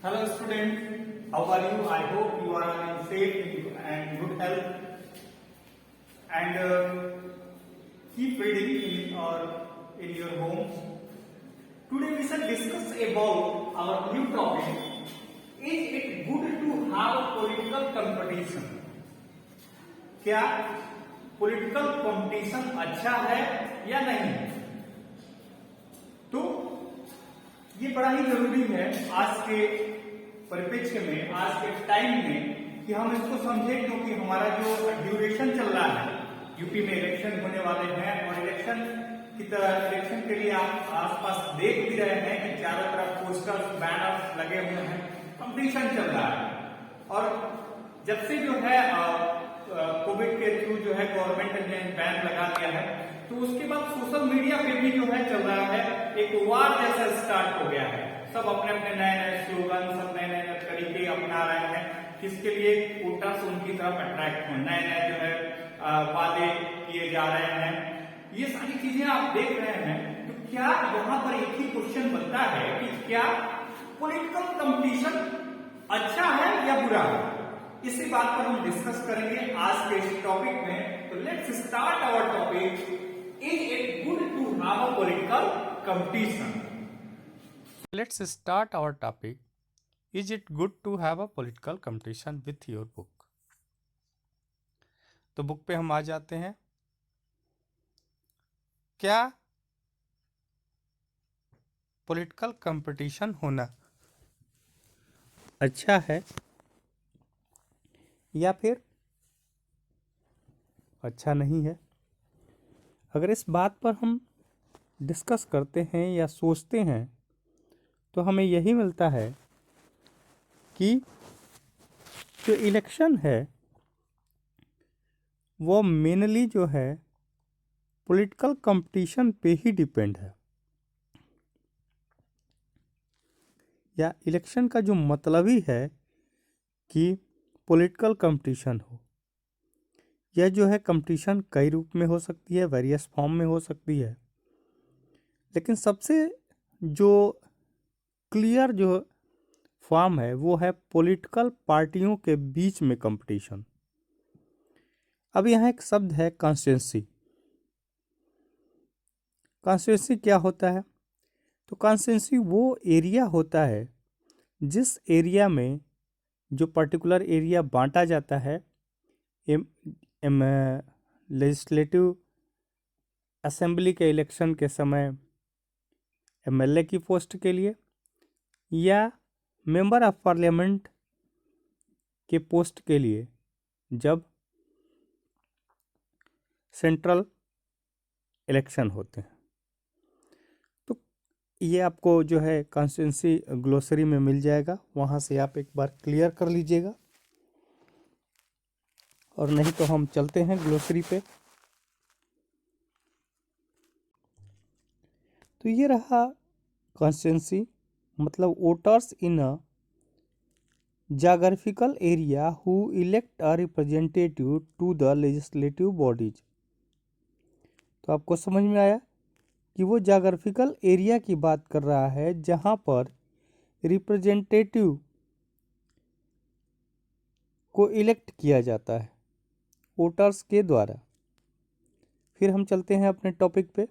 Hello student, how are you? I hope you are in safe and good health and keep reading in your home. Today we shall discuss about our new topic. Is it good to have political competition? क्या political competition अच्छा है या नहीं? तो ये बड़ा ही जरूरी है आज के परिप्रेक्ष्य में, आज के टाइम में कि हम इसको समझें, क्योंकि हमारा जो ड्यूरेशन चल रहा है, यूपी में इलेक्शन होने वाले हैं और इलेक्शन के लिए आप आसपास देख भी रहे हैं कि चारों तरफ पोस्टर्स, बैनर्स लगे हुए हैं, कंपटीशन चल रहा है। और जब से जो है कोविड के थ्रू जो है गवर्नमेंट ने बैन लगा दिया है, तो उसके बाद सोशल मीडिया पे भी जो है चल रहा है, एक वार जैसा स्टार्ट हो गया है। सब अपने अपने नए नए स्लोगन, सब नए नए तरीके अपना रहे हैं, किसके लिए वोटर्स उनकी तरफ अट्रैक्ट हो, नए नए जो है वादे किए जा रहे हैं। ये सारी चीजें आप देख रहे हैं, तो क्या यहाँ पर एक ही क्वेश्चन बनता है कि क्या पॉलिटिकल कंपटीशन अच्छा है या बुरा है? इसी बात पर हम डिस्कस करेंगे आज के इस टॉपिक में। तो let's start our topic. Is it good to have a political competition? Let's start our topic. Is it good to have a political competition with your book? तो बुक पे हम आ जाते हैं। क्या पॉलिटिकल कंपटीशन होना अच्छा है या फिर अच्छा नहीं है? अगर इस बात पर हम डिस्कस करते हैं या सोचते हैं तो हमें यही मिलता है कि जो इलेक्शन है वो मेनली जो है पॉलिटिकल कंपटीशन पे ही डिपेंड है, या इलेक्शन का जो मतलब ही है कि पॉलिटिकल कंपटीशन हो। यह जो है कंपटीशन कई रूप में हो सकती है, वेरियस फॉर्म में हो सकती है, लेकिन सबसे जो क्लियर जो फॉर्म है वो है पॉलिटिकल पार्टियों के बीच में कंपटीशन। अब यहाँ एक शब्द है कॉन्स्टिट्यूंसी। कॉन्स्टिट्यूंसी क्या होता है? तो कॉन्स्टिट्यूंसी वो एरिया होता है जिस एरिया में जो पर्टिकुलर एरिया बांटा जाता है लेजिस्लेटिव असेंबली के इलेक्शन के समय एमएलए की पोस्ट के लिए या मेंबर ऑफ पार्लियामेंट के पोस्ट के लिए, जब सेंट्रल इलेक्शन होते हैं। तो ये आपको जो है कॉन्स्टिट्यूंसी ग्लोसरी में मिल जाएगा, वहाँ से आप एक बार क्लियर कर लीजिएगा, और नहीं तो हम चलते हैं ग्लोसरी पे। तो ये रहा कॉन्स्टिट्यूंसी, मतलब voters in a geographical area who elect a representative to the legislative bodies। तो आपको समझ में आया कि वो जाग्राफिकल एरिया की बात कर रहा है जहाँ पर रिप्रेजेंटेटिव को इलेक्ट किया जाता है वोटर्स के द्वारा। फिर हम चलते हैं अपने टॉपिक पे।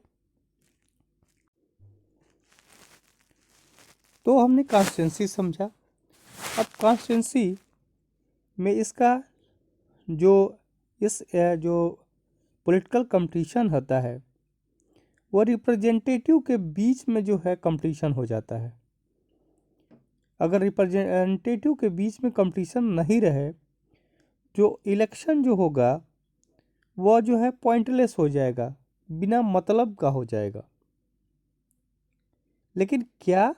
तो हमने कॉन्स्टिट्यूंसी समझा। अब कॉन्स्टिट्यूंसी में इसका जो पॉलिटिकल कंपटीशन होता है वो रिप्रेजेंटेटिव के बीच में जो है कंपटीशन हो जाता है। अगर रिप्रेजेंटेटिव के बीच में कंपटीशन नहीं रहे, जो इलेक्शन जो होगा वह जो है पॉइंटलेस हो जाएगा, बिना मतलब का हो जाएगा। लेकिन क्या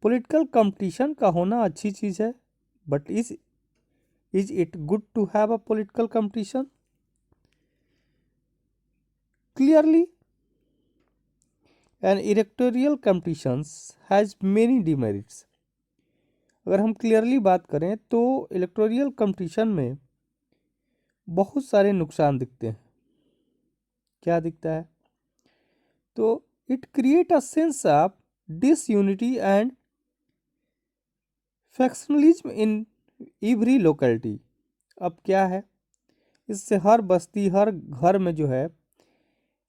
पॉलिटिकल कंपटीशन का होना अच्छी चीज़ है? But is it good to have a political competition? Clearly an electoral competition has many demerits. अगर हम क्लियरली बात करें तो इलेक्टोरल कंपटीशन में बहुत सारे नुकसान दिखते हैं। क्या दिखता है? तो it create a sense of disunity and factionalism in every locality. अब क्या है, इससे हर बस्ती हर घर में जो है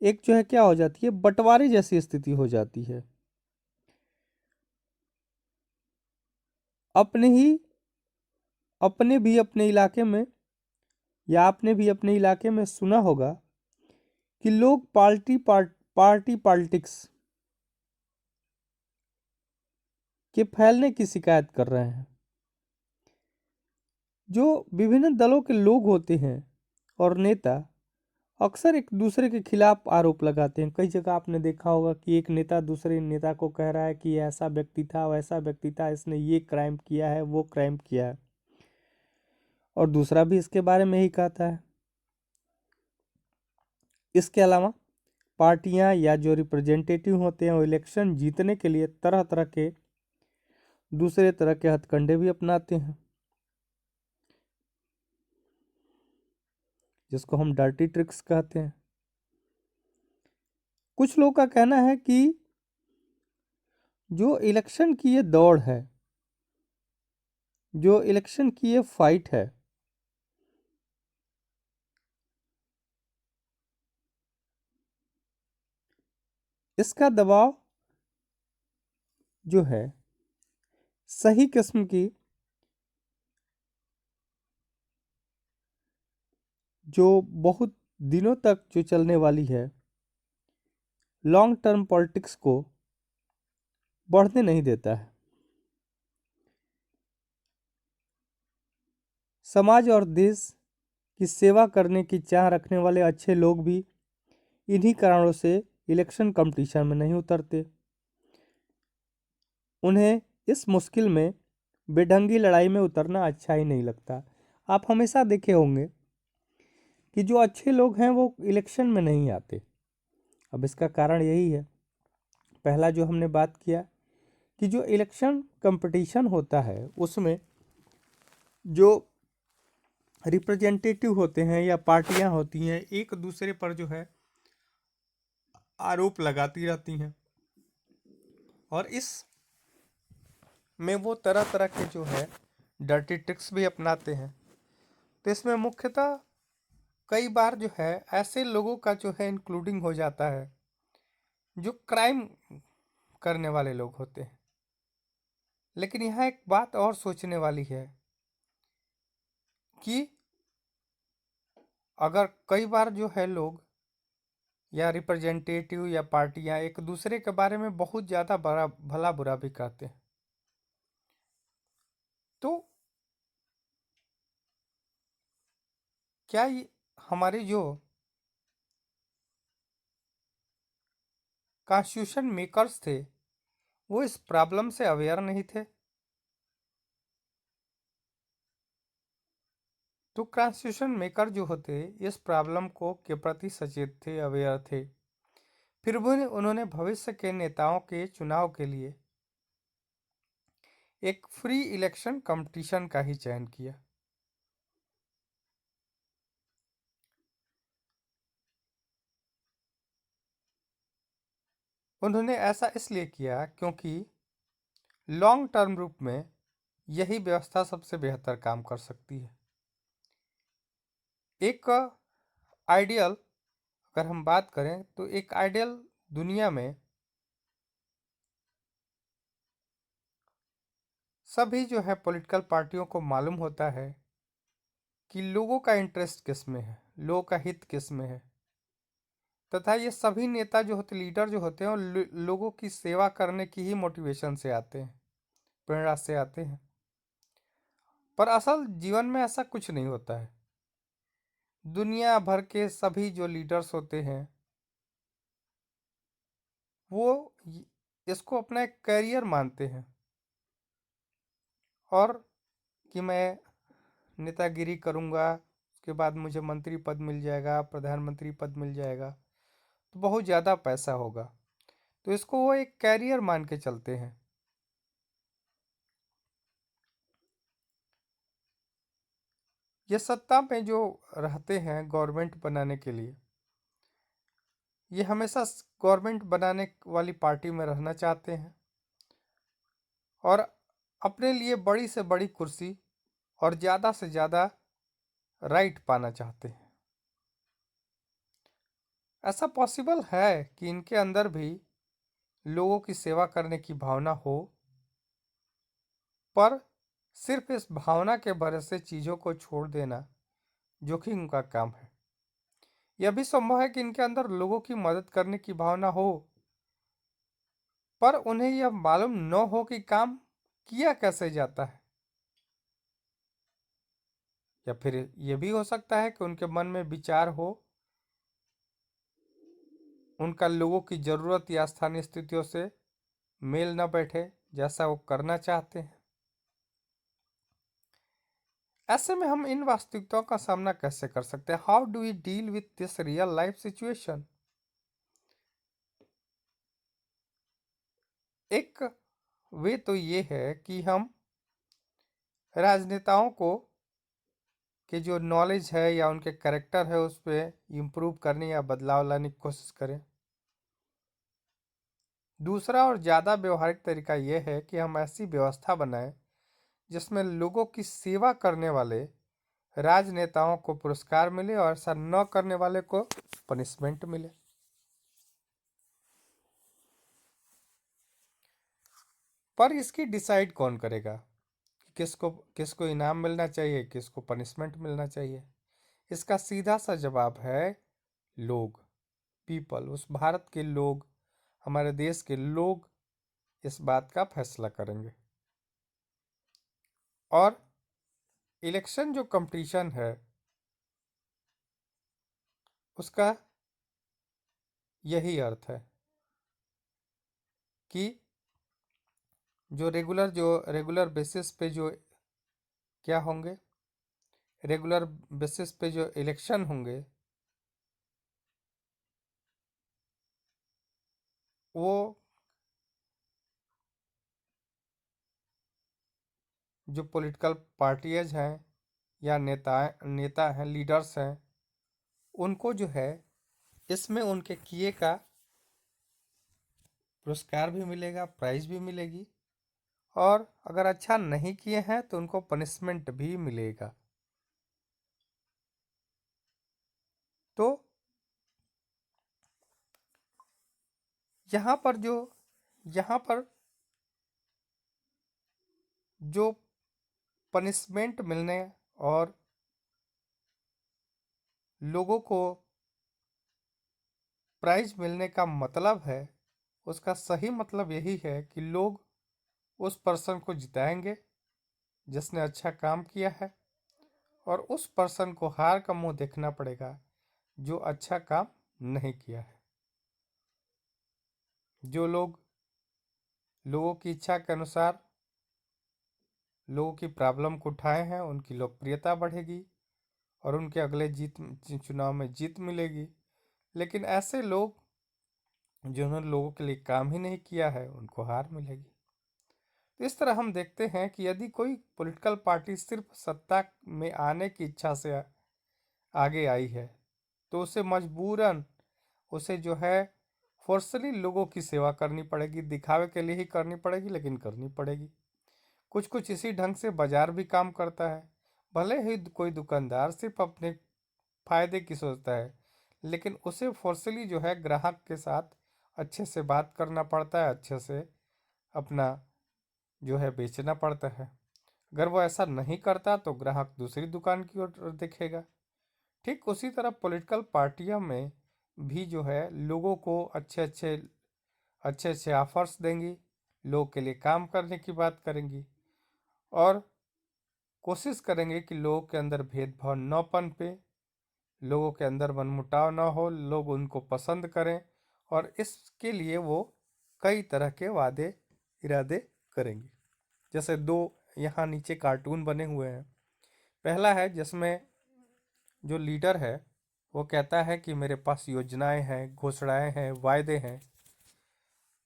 एक जो है क्या हो जाती है, बंटवारे जैसी स्थिति हो जाती है। अपने भी अपने इलाके में या आपने भी अपने इलाके में सुना होगा कि लोग पार्टी पॉलिटिक्स के फैलने की शिकायत कर रहे हैं। जो विभिन्न दलों के लोग होते हैं और नेता अक्सर एक दूसरे के खिलाफ आरोप लगाते हैं। कई जगह आपने देखा होगा कि एक नेता दूसरे नेता को कह रहा है कि ऐसा व्यक्ति था वैसा व्यक्ति था, इसने ये क्राइम किया है वो क्राइम किया है, और दूसरा भी इसके बारे में ही कहता है। इसके अलावा पार्टियां या जो रिप्रेजेंटेटिव होते हैं वो इलेक्शन जीतने के लिए तरह तरह के दूसरे तरह के हथकंडे भी अपनाते हैं, जिसको हम डर्टी ट्रिक्स कहते हैं। कुछ लोगों का कहना है कि जो इलेक्शन की ये दौड़ है, जो इलेक्शन की ये फाइट है, इसका दबाव जो है सही किस्म की जो बहुत दिनों तक जो चलने वाली है लॉन्ग टर्म पॉलिटिक्स को बढ़ने नहीं देता है। समाज और देश की सेवा करने की चाह रखने वाले अच्छे लोग भी इन्हीं कारणों से इलेक्शन कंपटीशन में नहीं उतरते। उन्हें इस मुश्किल में बेढंगी लड़ाई में उतरना अच्छा ही नहीं लगता। आप हमेशा देखे होंगे कि जो अच्छे लोग हैं वो इलेक्शन में नहीं आते। अब इसका कारण यही है, पहला जो हमने बात किया कि जो इलेक्शन कंपटीशन होता है उसमें जो रिप्रेजेंटेटिव होते हैं या पार्टियां होती हैं एक दूसरे पर जो है आरोप लगाती रहती हैं, और इस में वो तरह तरह के जो है डर्टी ट्रिक्स भी अपनाते हैं। तो इसमें मुख्यतः कई बार जो है ऐसे लोगों का जो है इंक्लूडिंग हो जाता है जो क्राइम करने वाले लोग होते हैं। लेकिन यहाँ एक बात और सोचने वाली है कि अगर कई बार जो है लोग या रिप्रेजेंटेटिव या पार्टियां एक दूसरे के बारे में बहुत ज़्यादा बड़ा भला बुरा भी कहते हैं, तो क्या ये हमारे जो कॉन्स्टिट्यूशन मेकर्स थे वो इस प्रॉब्लम से अवेयर नहीं थे? तो कॉन्स्टिट्यूशन मेकर जो होते इस प्रॉब्लम को के प्रति सचेत थे, अवेयर थे, फिर भी उन्होंने भविष्य के नेताओं के चुनाव के लिए एक फ्री इलेक्शन कंपटीशन का ही चयन किया। उन्होंने ऐसा इसलिए किया क्योंकि लॉन्ग टर्म रूप में यही व्यवस्था सबसे बेहतर काम कर सकती है। एक आइडियल अगर हम बात करें तो एक आइडियल दुनिया में सभी जो है पॉलिटिकल पार्टियों को मालूम होता है कि लोगों का इंटरेस्ट किस में है, लोगों का हित किस में है, तथा ये सभी नेता जो होते, लीडर जो होते हैं, वो लोगों की सेवा करने की ही मोटिवेशन से आते हैं, प्रेरणा से आते हैं। पर असल जीवन में ऐसा कुछ नहीं होता है। दुनिया भर के सभी जो लीडर्स होते हैं वो इसको अपना एक करियर मानते हैं, और कि मैं नेतागिरी करूँगा, उसके बाद मुझे मंत्री पद मिल जाएगा, प्रधानमंत्री पद मिल जाएगा, तो बहुत ज़्यादा पैसा होगा, तो इसको वो एक कैरियर मान के चलते हैं। ये सत्ता में जो रहते हैं गवर्नमेंट बनाने के लिए, ये हमेशा गवर्नमेंट बनाने वाली पार्टी में रहना चाहते हैं, और अपने लिए बड़ी से बड़ी कुर्सी और ज़्यादा से ज़्यादा राइट पाना चाहते हैं। ऐसा पॉसिबल है कि इनके अंदर भी लोगों की सेवा करने की भावना हो, पर सिर्फ इस भावना के भरोसे चीज़ों को छोड़ देना जो कि उनका काम है। यह भी संभव है कि इनके अंदर लोगों की मदद करने की भावना हो, पर उन्हें यह मालूम न हो कि काम किया कैसे जाता है। या फिर यह भी हो सकता है कि उनके मन में विचार हो, उनका लोगों की जरूरत या स्थानीय स्थितियों से मेल न बैठे जैसा वो करना चाहते हैं। ऐसे में हम इन वास्तविकताओं का सामना कैसे कर सकते हैं? How do we deal with this real life situation? एक वे तो ये है कि हम राजनेताओं को कि जो नॉलेज है या उनके करेक्टर है उस पर इम्प्रूव करने या बदलाव लाने की कोशिश करें। दूसरा और ज़्यादा व्यवहारिक तरीका यह है कि हम ऐसी व्यवस्था बनाएं जिसमें लोगों की सेवा करने वाले राजनेताओं को पुरस्कार मिले और ऐसा न करने वाले को पनिशमेंट मिले। पर इसकी डिसाइड कौन करेगा कि किसको किसको इनाम मिलना चाहिए, किसको पनिशमेंट मिलना चाहिए? इसका सीधा सा जवाब है लोग, पीपल। उस भारत के लोग, हमारे देश के लोग इस बात का फैसला करेंगे। और इलेक्शन जो कंपटीशन है उसका यही अर्थ है कि जो रेगुलर बेसिस पे जो क्या होंगे, रेगुलर बेसिस पे जो इलेक्शन होंगे वो जो पॉलिटिकल पार्टीज हैं या नेता हैं, लीडर्स हैं, उनको जो है इसमें उनके किए का पुरस्कार भी मिलेगा, प्राइज भी मिलेगी, और अगर अच्छा नहीं किए हैं तो उनको पनिशमेंट भी मिलेगा। तो यहाँ पर जो पनिशमेंट मिलने और लोगों को प्राइज मिलने का मतलब है, उसका सही मतलब यही है कि लोग उस पर्सन को जिताएंगे जिसने अच्छा काम किया है, और उस पर्सन को हार का मुंह देखना पड़ेगा जो अच्छा काम नहीं किया है। जो लोग लोगों की इच्छा के अनुसार लोगों की प्रॉब्लम को उठाए हैं उनकी लोकप्रियता बढ़ेगी और उनके अगले चुनाव में जीत मिलेगी। लेकिन ऐसे लोग जिन्होंने लोगों के लिए काम ही नहीं किया है उनको हार मिलेगी। तो इस तरह हम देखते हैं कि यदि कोई पॉलिटिकल पार्टी सिर्फ सत्ता में आने की इच्छा से आगे आई है तो उसे मजबूरन उसे जो है फोर्सली लोगों की सेवा करनी पड़ेगी, दिखावे के लिए ही करनी पड़ेगी लेकिन करनी पड़ेगी। कुछ कुछ इसी ढंग से बाजार भी काम करता है। भले ही कोई दुकानदार सिर्फ अपने फायदे की सोचता है, लेकिन उसे फोर्सली जो है ग्राहक के साथ अच्छे से बात करना पड़ता है, अच्छे से अपना जो है बेचना पड़ता है। अगर वो ऐसा नहीं करता तो ग्राहक दूसरी दुकान की ओर देखेगा। ठीक उसी तरह पॉलिटिकल पार्टियां में भी जो है लोगों को अच्छे अच्छे ऑफर्स देंगी, लोगों के लिए काम करने की बात करेंगी और कोशिश करेंगे कि लोगों के अंदर भेदभाव न पनपे, लोगों के अंदर मनमुटाव ना हो, लोग उनको पसंद करें, और इसके लिए वो कई तरह के वादे इरादे करेंगे। जैसे दो यहाँ नीचे कार्टून बने हुए हैं। पहला है जिसमें जो लीडर है वो कहता है कि मेरे पास योजनाएं हैं, घोषणाएं हैं, वायदे हैं।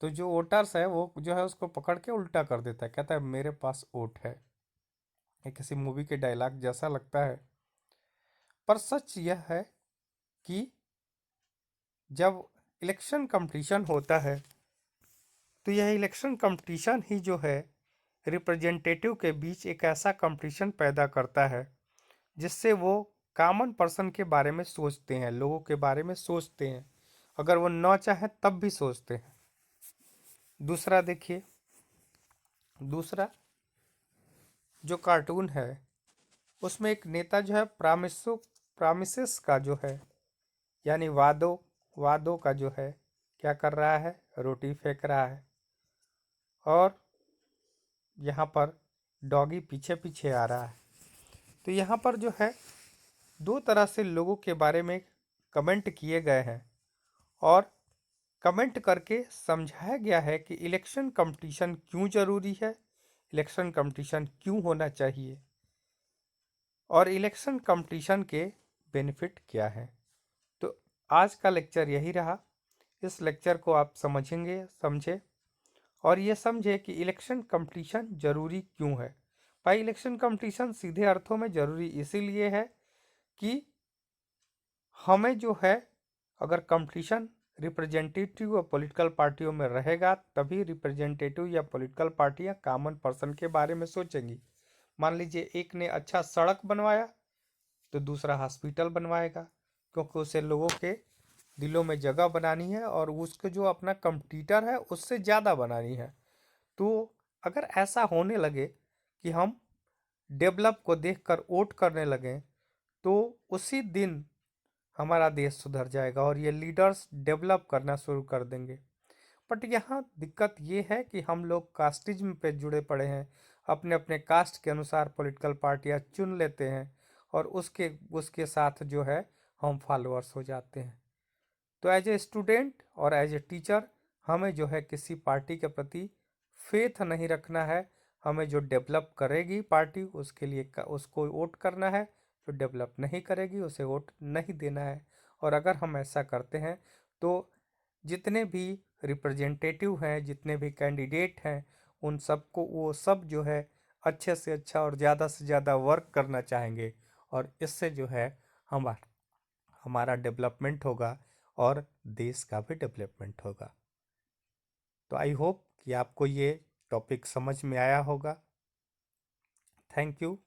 तो जो वोटर्स है वो जो है उसको पकड़ के उल्टा कर देता है, कहता है मेरे पास वोट है। ये किसी मूवी के डायलॉग जैसा लगता है, पर सच यह है कि जब इलेक्शन कंपटीशन होता है तो यह इलेक्शन कंपटीशन ही जो है रिप्रेजेंटेटिव के बीच एक ऐसा कंपटीशन पैदा करता है जिससे वो कॉमन पर्सन के बारे में सोचते हैं, लोगों के बारे में सोचते हैं, अगर वो ना चाहे तब भी सोचते हैं। दूसरा देखिए, दूसरा जो कार्टून है उसमें एक नेता जो है प्रामिसेस का जो है, यानी वादों वादों का जो है क्या कर रहा है, रोटी फेंक रहा है। और यहाँ पर डॉगी पीछे पीछे आ रहा है। तो यहाँ पर जो है दो तरह से लोगों के बारे में कमेंट किए गए हैं और कमेंट करके समझाया गया है कि इलेक्शन कंपटीशन क्यों जरूरी है, इलेक्शन कंपटीशन क्यों होना चाहिए और इलेक्शन कंपटीशन के बेनिफिट क्या है। तो आज का लेक्चर यही रहा। इस लेक्चर को आप समझे और ये समझे कि इलेक्शन कंपटीशन जरूरी क्यों है। भाई इलेक्शन कंपटीशन सीधे अर्थों में जरूरी इसीलिए है कि हमें जो है, अगर कंपटीशन रिप्रेजेंटेटिव और पॉलिटिकल पार्टियों में रहेगा तभी रिप्रेजेंटेटिव या पॉलिटिकल पार्टियां कॉमन पर्सन के बारे में सोचेंगी। मान लीजिए एक ने अच्छा सड़क बनवाया तो दूसरा हॉस्पिटल बनवाएगा, क्योंकि उसे लोगों के दिलों में जगह बनानी है और उसको जो अपना कंपटीटर है उससे ज़्यादा बनानी है। तो अगर ऐसा होने लगे कि हम डेवलप को देखकर वोट करने लगें तो उसी दिन हमारा देश सुधर जाएगा और ये लीडर्स डेवलप करना शुरू कर देंगे। बट यहाँ दिक्कत ये है कि हम लोग कास्टिज्म पे जुड़े पड़े हैं, अपने अपने कास्ट के अनुसार पॉलिटिकल पार्टियाँ चुन लेते हैं और उसके उसके साथ जो है हम फॉलोअर्स हो जाते हैं। तो एज ए स्टूडेंट और एज ए टीचर हमें जो है किसी पार्टी के प्रति फेथ नहीं रखना है। हमें जो डेवलप करेगी पार्टी उसके लिए उसको वोट करना है, जो डेवलप नहीं करेगी उसे वोट नहीं देना है। और अगर हम ऐसा करते हैं तो जितने भी रिप्रेजेंटेटिव हैं, जितने भी कैंडिडेट हैं, उन सबको वो सब जो है अच्छे से अच्छा और ज़्यादा से ज़्यादा वर्क करना चाहेंगे और इससे जो है हमारा हमारा डेवलपमेंट होगा और देश का भी डेवलपमेंट होगा। तो आई होप कि आपको ये टॉपिक समझ में आया होगा। Thank you.